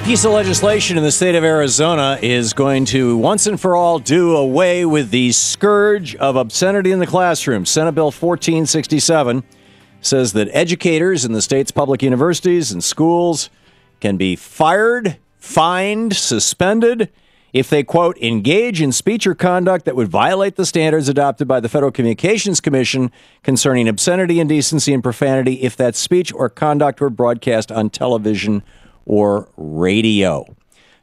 piece of legislation in the state of Arizona is going to once and for all do away with the scourge of obscenity in the classroom. Senate Bill 1467 says that educators in the state's public universities and schools can be fired, fined, suspended if they, quote, engage in speech or conduct that would violate the standards adopted by the Federal Communications Commission concerning obscenity, indecency, and profanity if that speech or conduct were broadcast on television or radio.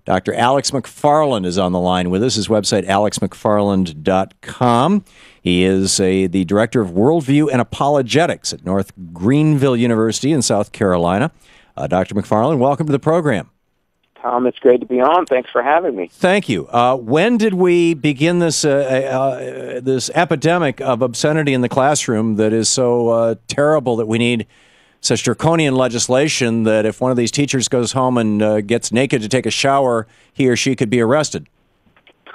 Dr. Alex McFarland is on the line with us. His website, alexmcfarland.com. He is the director of Worldview and Apologetics at North Greenville University in South Carolina. Dr. McFarland, welcome to the program. Tom, it's great to be on. Thanks for having me. Thank you. When did we begin this this epidemic of obscenity in the classroom that is so terrible that we need such draconian legislation that if one of these teachers goes home and gets naked to take a shower, he or she could be arrested?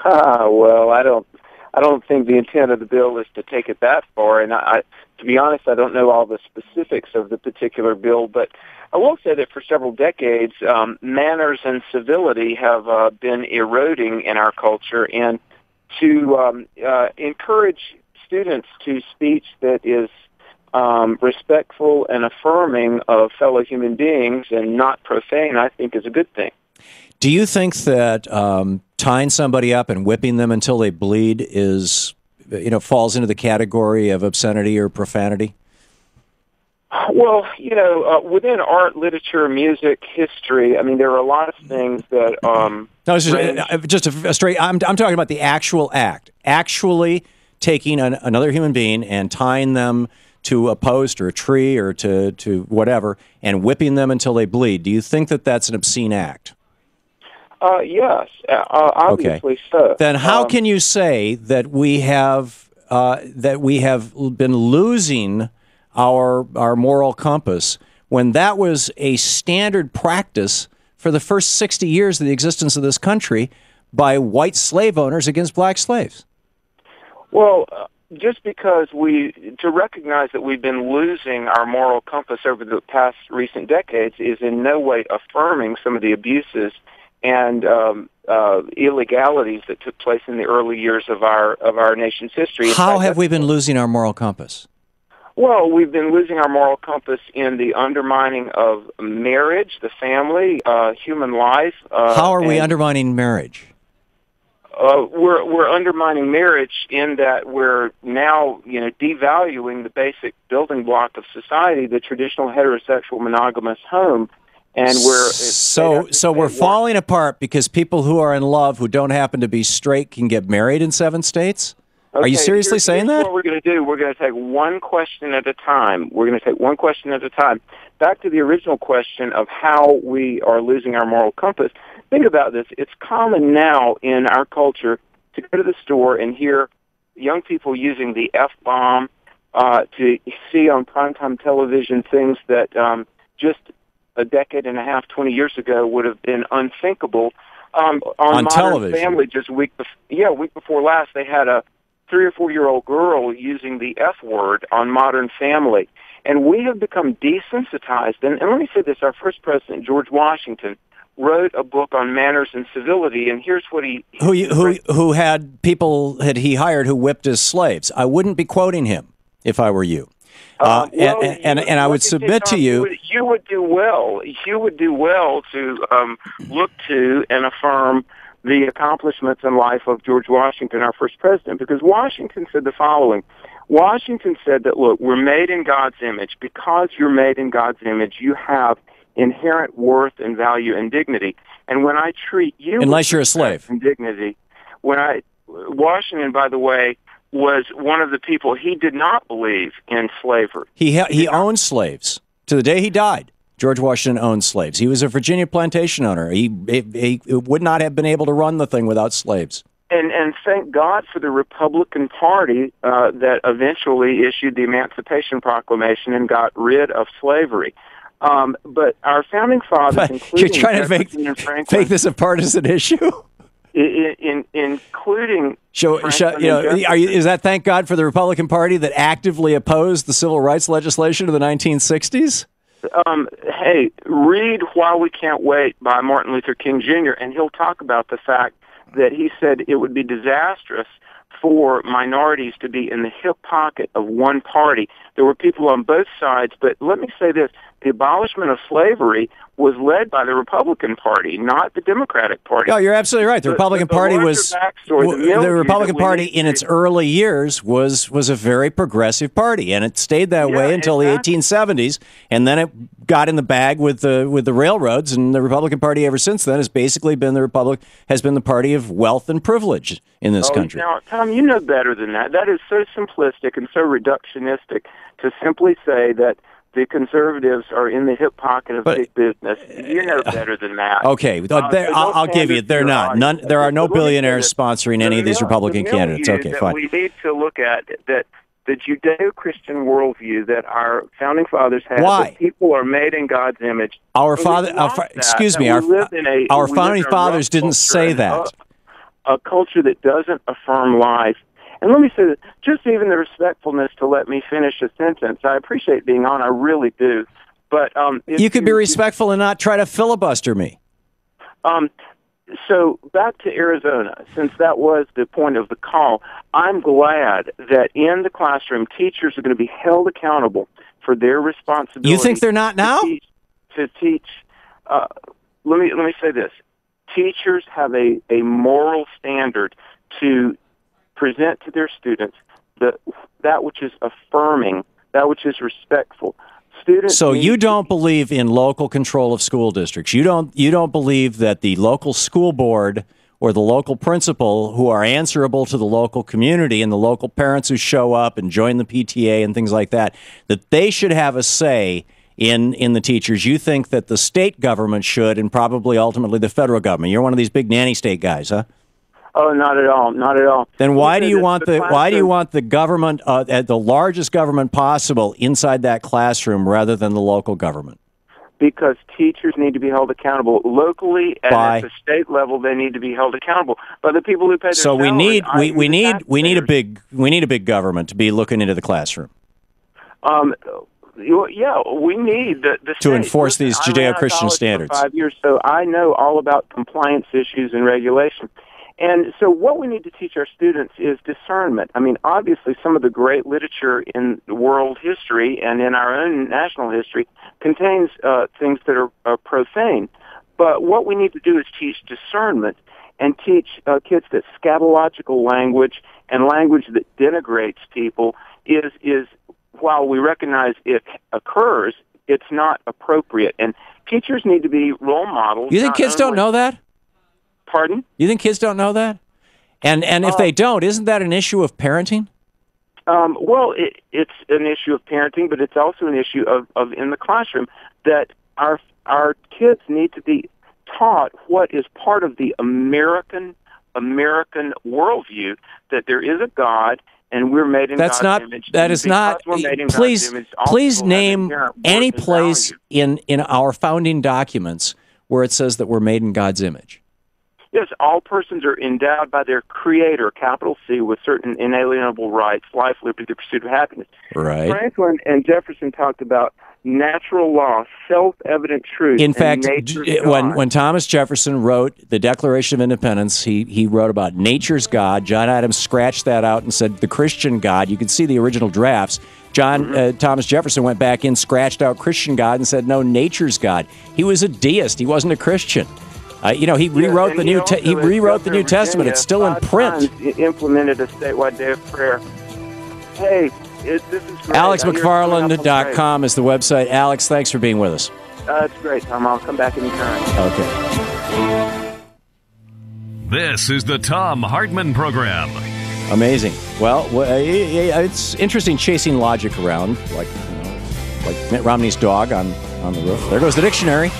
Well, I don't think the intent of the bill is to take it that far. And to be honest, I don't know all the specifics of the particular bill, but I will say that for several decades, manners and civility have been eroding in our culture, and to encourage students to speech that is respectful and affirming of fellow human beings and not profane, I think is a good thing. Do you think that tying somebody up and whipping them until they bleed is, falls into the category of obscenity or profanity? Well, within art, literature, music, history, I mean, there are a lot of things that... no, it's just a straight... I'm talking about the actual act. Actually taking another human being and tying them to a post or a tree or to whatever and whipping them until they bleed. Do you think that that's an obscene act? Yes, obviously so. Then how can you say that we have been losing our moral compass when that was a standard practice for the first 60 years of the existence of this country by white slave owners against black slaves? Well, just because to recognize that we've been losing our moral compass over the past recent decades is in no way affirming some of the abuses and illegalities that took place in the early years of our nation's history. How have we been losing our moral compass? Well, we've been losing our moral compass in the undermining of marriage, the family, human life. How are we undermining marriage? We're undermining marriage in that we're now, devaluing the basic building block of society, the traditional heterosexual monogamous home, and we're falling apart because people who are in love who don't happen to be straight can get married in 7 states. Okay, are you seriously saying that? What we're going to do, we're going to take one question at a time. Back to the original question of how we are losing our moral compass. Think about this. It's common now in our culture to go to the store and hear young people using the F-bomb, to see on primetime television things that just a decade and a half, 20 years ago would have been unthinkable. On Modern television. Family, just a week before last, they had a 3 or 4 year old girl using the F word on Modern Family. And we have become desensitized. And let me say this, our first president, George Washington, wrote a book on manners and civility, and here's what he had people that he hired who whipped his slaves. I wouldn't be quoting him if I were you. And I would submit to you, you would do well. You would do well to look to and affirm the accomplishments in life of George Washington, our first president, because Washington said the following. Washington said that, look, we're made in God's image. Because you're made in God's image, you have inherent worth and value and dignity. And when I treat you, unless you're a slave, and dignity, Washington, by the way, was one of the people, he did not believe in slavery. He owned slaves to the day he died. George Washington owned slaves. He was a Virginia plantation owner. He would not have been able to run the thing without slaves. And thank God for the Republican Party that eventually issued the Emancipation Proclamation and got rid of slavery. But our founding fathers, including you're trying to make this a partisan issue, including is that thank God for the Republican Party that actively opposed the civil rights legislation of the 1960s? Hey, read While We Can't Wait by Martin Luther King Jr., and he'll talk about the fact that he said it would be disastrous for minorities to be in the hip pocket of one party. There were people on both sides, but let me say this. The abolishment of slavery was led by the Republican Party, not the Democratic Party. No, you're absolutely right. The Republican Party was the Republican Party in its early years was a very progressive party, and it stayed that way until the 1870s, and then it got in the bag with the railroads, and the Republican Party ever since then has basically been the party of wealth and privilege in this country. Now, Tom, you know better than that. That is so simplistic and so reductionistic to simply say that the conservatives are in the hip pocket of big business. You know better than that. Okay, I'll give you. They're not. There are no billionaires sponsoring any of these Republican candidates. Okay, fine. We need to look at that. The Judeo-Christian worldview that our founding fathers had. Why? That people are made in God's image. Our founding fathers didn't say that. A culture that doesn't affirm life. And let me say that just even the respectfulness to let me finish a sentence. I appreciate being on. I really do. But you could be respectful and not try to filibuster me. So back to Arizona, since that was the point of the call, I'm glad that in the classroom, teachers are going to be held accountable for their responsibility. You think they're not now? To teach. Let me say this: teachers have a moral standard to present to their students that which is affirming, that which is respectful. So you don't believe in local control of school districts. You don't believe that the local school board or the local principal, who are answerable to the local community and the local parents who show up and join the PTA and things like that, that they should have a say in the teachers. You think that the state government should, and probably ultimately the federal government. You're one of these big nanny state guys, huh? Oh, not at all, not at all. Then why do you want the government at the largest government possible inside that classroom rather than the local government? Because teachers need to be held accountable locally, and at the state level, they need to be held accountable by the people who pay their salary. So we need a big government to be looking into the classroom. Yeah, we need the to state. enforce these Judeo-Christian standards. For 5 years, so I know all about compliance issues and regulation. And so what we need to teach our students is discernment. I mean, obviously, some of the great literature in world history and in our own national history contains things that are profane. But what we need to do is teach discernment and teach kids that scatological language and language that denigrates people is while we recognize it occurs, it's not appropriate. And teachers need to be role models. You think kids don't know that? Pardon? You think kids don't know that? And if they don't, isn't that an issue of parenting? Well, it's an issue of parenting, but it's also an issue of in the classroom that our kids need to be taught what is part of the American worldview, that there is a God and we're made in God's image. That is not. Please name any place in our founding documents where it says that we're made in God's image. Yes, all persons are endowed by their Creator, capital C, with certain inalienable rights, life, liberty, the pursuit of happiness. Right. Franklin and Jefferson talked about natural law, self-evident truth. In fact, when Thomas Jefferson wrote the Declaration of Independence, he wrote about nature's God. John Adams scratched that out and said the Christian God. You can see the original drafts. Thomas Jefferson went back in, scratched out Christian God, and said no, nature's God. He was a deist. He wasn't a Christian. He rewrote the New Testament. It's still in print. He implemented a statewide day of prayer. Hey, this is great. AlexMcFarland.com is the website. Alex, thanks for being with us. It's great, Tom. I'll come back anytime. Okay. This is the Thom Hartmann Program. Amazing. Well, it's interesting chasing logic around, like Mitt Romney's dog on the roof. There goes the dictionary.